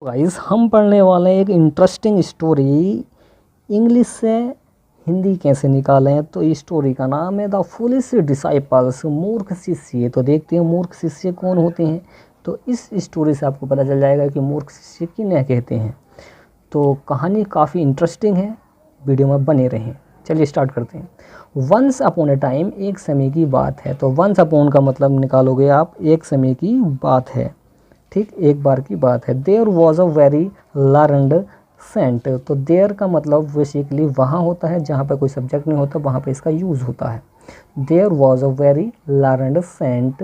Guys हम पढ़ने वाले हैं एक इंटरेस्टिंग स्टोरी। इंग्लिश से हिंदी कैसे निकालें, तो इस स्टोरी का नाम है द फूलिश डिसाइपल्स, मूर्ख शिष्य। तो देखते हैं मूर्ख शिष्य कौन होते हैं। तो इस स्टोरी से आपको पता चल जाएगा कि मूर्ख शिष्य किन्हें कहते हैं। तो कहानी काफ़ी इंटरेस्टिंग है, वीडियो में बने रहें। चलिए स्टार्ट करते हैं। वंस अपॉन ए टाइम, एक समय की बात है। तो वंस अपॉन का मतलब निकालोगे आप, एक समय की बात है, ठीक, एक बार की बात है। There was a very learned saint. तो देयर का मतलब बेसिकली वहाँ होता है जहाँ पे कोई सब्जेक्ट नहीं होता, वहाँ पे इसका यूज़ होता है। There was a very learned saint,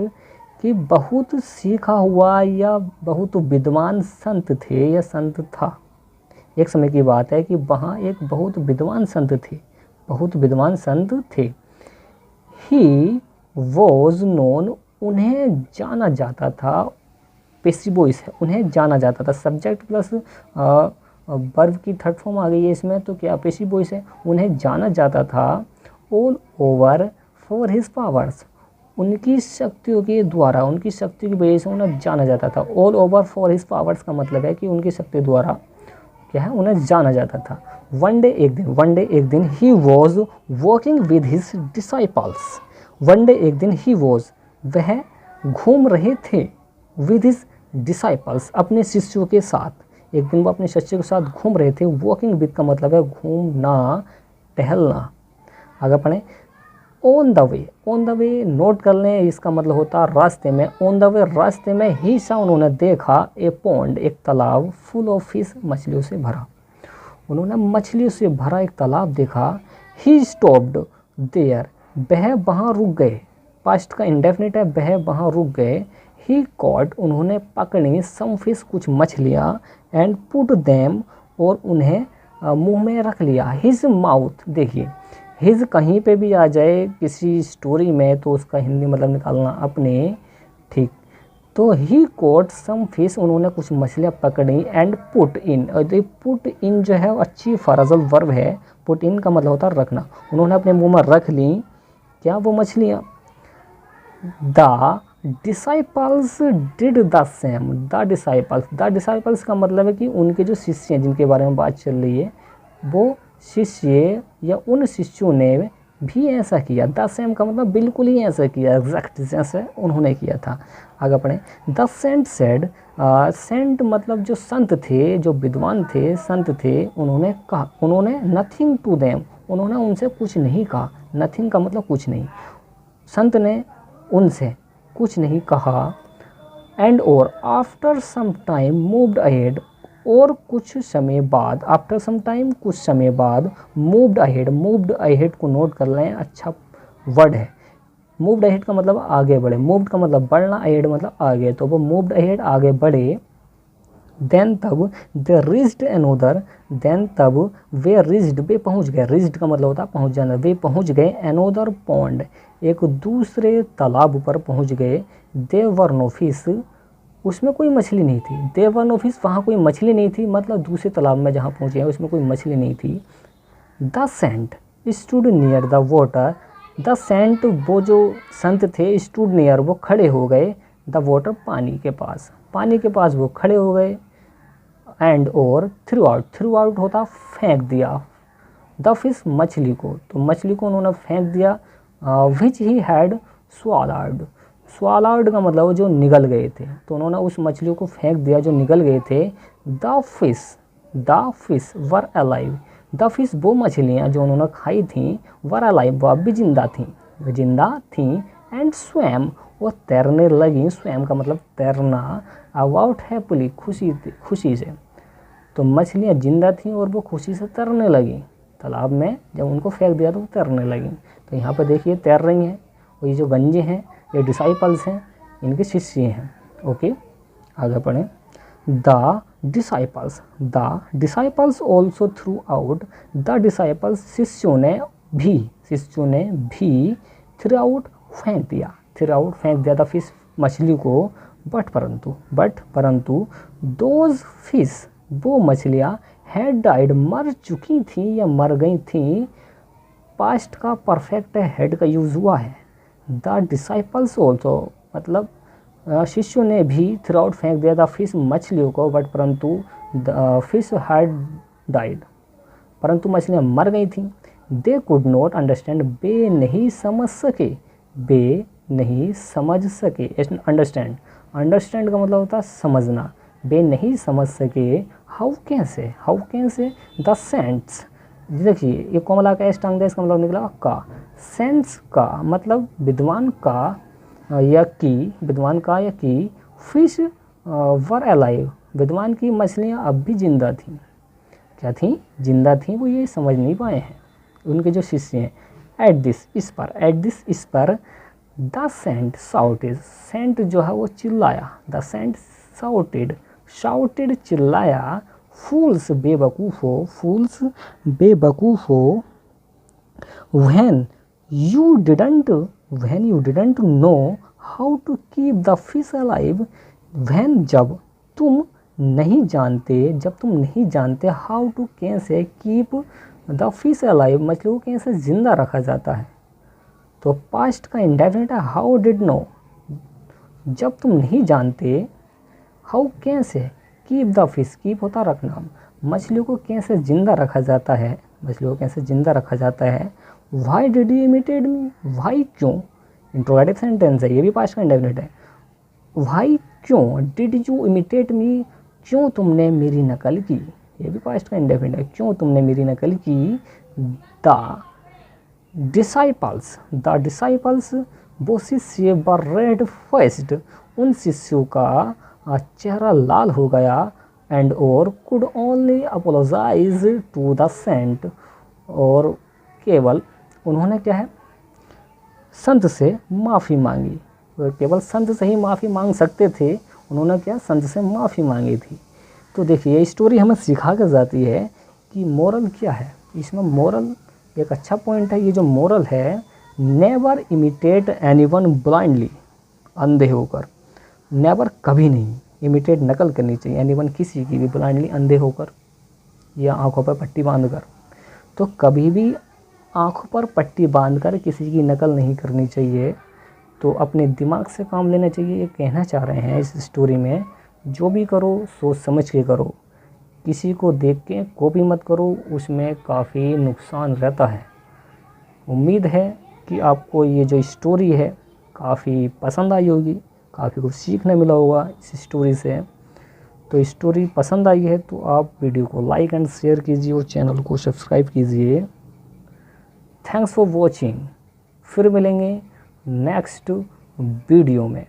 कि बहुत सीखा हुआ या बहुत विद्वान संत थे या संत था। एक समय की बात है कि वहाँ एक बहुत विद्वान संत थे, बहुत विद्वान संत थे। ही वॉज नोन, उन्हें जाना जाता था। पेसिव वॉइस है, उन्हें जाना जाता था। सब्जेक्ट प्लस वर्ब की थर्ड फॉर्म आ गई है इसमें, तो क्या पेसिव वॉइस है। उन्हें जाना जाता था all over for his powers, उनकी शक्तियों के द्वारा, उनकी शक्ति की वजह से उन्हें जाना जाता था। All over for his powers का मतलब है कि उनकी शक्ति द्वारा क्या है, उन्हें जाना जाता था। वन डे एक दिन he was walking with his disciples. One day एक दिन ही वॉज, वह घूम रहे थे, विद हिज डिसाइपल्स, अपने शिष्यों के साथ। एक दिन वो अपने शिष्यों के साथ घूम रहे थे। वॉकिंग विद का मतलब है घूमना, टहलना। आगे पढ़ें। ऑन द वे नोट कर लें, इसका मतलब होता है रास्ते में। ऑन द वे रास्ते में ही सा उन्होंने देखा ए पॉन्ड, एक तालाब, फुल ऑफ फिश, मछलियों से भरा। उन्होंने मछलियों से भरा एक तालाब देखा। ही स्टॉप्ड देयर, वह वहाँ रुक गए। पास्ट का इंडेफिनिट है, वह वहाँ रुक गए। ही कॉट, उन्होंने पकड़ी, सम फिश, कुछ मछलियाँ, एंड पुट देम, और उन्हें मुंह में रख लिया। हिज माउथ, देखिए हिज कहीं पे भी आ जाए किसी स्टोरी में तो उसका हिंदी मतलब निकालना अपने, ठीक। तो ही कोट सम फिश, उन्होंने कुछ मछलियाँ पकड़ी, एंड पुट इन, और पुट इन जो है अच्छी फ्रेजल वर्ब है। पुट इन का मतलब होता है रखना। उन्होंने अपने मुंह में रख ली क्या, वो मछलियाँ। The disciples did the same. The disciples का मतलब है कि उनके जो शिष्य हैं, जिनके बारे में बात चल रही है, वो शिष्य या उन शिष्यों ने भी ऐसा किया। द सेम का मतलब बिल्कुल ही ऐसा किया, एग्जैक्ट जैसे उन्होंने किया था। आगे पढ़ें। द सेंट सेड, सेंट मतलब जो संत थे, जो विद्वान थे, संत थे, उन्होंने कहा, उन्होंने नथिंग टू देम, उन्होंने उनसे कुछ नहीं कहा। नथिंग का मतलब कुछ नहीं, संत ने उनसे कुछ नहीं कहा। एंड और after some time moved ahead, और कुछ समय बाद, आफ्टर सम टाइम कुछ समय बाद, मूव्ड अहेड, मूव्ड अहेड को नोट कर लें, अच्छा वर्ड है। मूव्ड अहेड का मतलब आगे बढ़े, मूव्ड का मतलब बढ़ना, अहेड मतलब आगे, तो वो मूव्ड अहेड आगे बढ़े। देन तब दे रिच्ड एनोदर, देन तब वे रिच्ड, वे पहुंच गए। रिच्ड का मतलब होता है पहुंच जाना। वे पहुंच गए एनोदर पॉन्ड, एक दूसरे तालाब पर पहुंच गए। दे वर नो फिश, उसमें कोई मछली नहीं थी। दे वर नो फिश, वहाँ कोई मछली नहीं थी, मतलब दूसरे तालाब में जहाँ पहुँचे हैं उसमें कोई मछली नहीं थी। The saint stood near the water, the saint वो जो संत थे, स्टूड नियर वो खड़े हो गए, द वाटर पानी के पास, पानी के पास वो खड़े हो गए। एंड और थ्रू आउट होता फेंक दिया, द फिश मछली को, तो मछली को उन्होंने फेंक दिया। विच ही हैड स्वालर्ड, स्वालर्ड का मतलब जो निगल गए थे, तो उन्होंने उस मछली को फेंक दिया जो निगल गए थे। The fish were alive, the fish वो मछलियाँ जो उन्होंने खाई थी, वर अलाइव वो अब भी जिंदा थी। एंड स्वैम, वो तैरने लगी। स्वैम का मतलब तैरना। अबाउट हैप्पीली, खुशी से। तो मछलियाँ जिंदा थीं और वो खुशी से तैरने लगी तालाब में। जब उनको फेंक दिया तो वो तैरने लगी। तो यहाँ पर देखिए तैर रही हैं, और ये जो गंजे हैं ये डिसाइपल्स हैं, इनके शिष्य हैं। ओके, आगे पढ़ें। The disciples also through out, the disciples शिष्यों ने भी थ्रू आउट फेंक दिया था फिश मछली को। बट परंतु दोज फिश वो मछलियाँ हैड डाइड मर चुकी थी या मर गई थी। पास्ट का परफेक्ट है, हेड का यूज़ हुआ है। द डिसाइपल्स ऑल्सो मतलब शिष्यों ने भी थ्रू आउट फेंक दिया था फिश मछलियों को, बट परंतु द फिश हैड डाइड, परंतु मछलियाँ मर गई थीं। दे कुड नॉट अंडरस्टैंड, वे नहीं समझ सके, वे नहीं समझ सके। अंडरस्टैंड, अंडरस्टैंड का मतलब होता है समझना। वे नहीं समझ सके, हाउ कैसे द सेंट्स। देखिए ये कोमला का एस टांग दे, इसका मतलब निकला का। सेंस का मतलब विद्वान का या की, विद्वान का या की। फिश वर अलाइव, विद्वान की मछलियाँ अब भी जिंदा थीं। क्या थी? जिंदा थी, वो ये समझ नहीं पाए हैं उनके जो शिष्य हैं। एट दिस, इस पर द सेंट साउटेड, सेंट जो है वो चिल्लाया। द सेंट शाउटेड चिल्लाया। फूल्स बेवकूफो when you didn't know how to keep the fish alive, when जब तुम नहीं जानते हाउ टू कैसे कीप द फिश अलाइव, मछलियों को कैसे जिंदा रखा जाता है। तो पास्ट का इंडेफिनिट है हाउ डिड नो, जब तुम नहीं जानते। हाउ कैसे, कीप द फिश, कीप होता रखना, मछलियों को कैसे जिंदा रखा जाता है, मछलियों को कैसे जिंदा रखा जाता है। Why did you imitate me, why क्यों, इंट्रोगेटिव सेंटेंस है, ये भी पास्ट का इंडेफिनिट है। वाई क्यों, डिड यू इमिटेट मी, क्यों तुमने मेरी नकल की, ये भी पास्ट का इंडेफिनिट है, क्यों तुमने मेरी नकल की। द डिसाइपल्स, वो शिष्य वर रेड फेस्ड, उन शिष्यों का चेहरा लाल हो गया। एंड और could only apologise to the saint, और केवल उन्होंने क्या है, संत से माफ़ी मांगी। तो केवल संत से ही माफ़ी मांग सकते थे, उन्होंने क्या, संत से माफ़ी मांगी थी। तो देखिए ये स्टोरी हमें सिखा कर जाती है कि मोरल क्या है। इसमें मोरल एक अच्छा पॉइंट है, ये जो मोरल है, नेवर इमिटेट एनीवन ब्लाइंडली, अंधे होकर। नेवर, कभी नहीं, इमिटेट, नकल करनी चाहिए, एनीवन, किसी की भी, ब्लाइंडली, अंधे होकर या आंखों पर पट्टी बांधकर। तो कभी भी आंखों पर पट्टी बांधकर किसी की नकल नहीं करनी चाहिए। तो अपने दिमाग से काम लेना चाहिए, ये कहना चाह रहे हैं इस स्टोरी में। जो भी करो सोच समझ के करो, किसी को देख के कॉपी मत करो, उसमें काफ़ी नुकसान रहता है। उम्मीद है कि आपको ये जो स्टोरी है काफ़ी पसंद आई होगी, काफ़ी कुछ सीखने मिला होगा इस स्टोरी से। तो स्टोरी पसंद आई है तो आप वीडियो को लाइक एंड शेयर कीजिए और चैनल को सब्सक्राइब कीजिए। थैंक्स फॉर वॉचिंग, फिर मिलेंगे नेक्स्ट वीडियो में।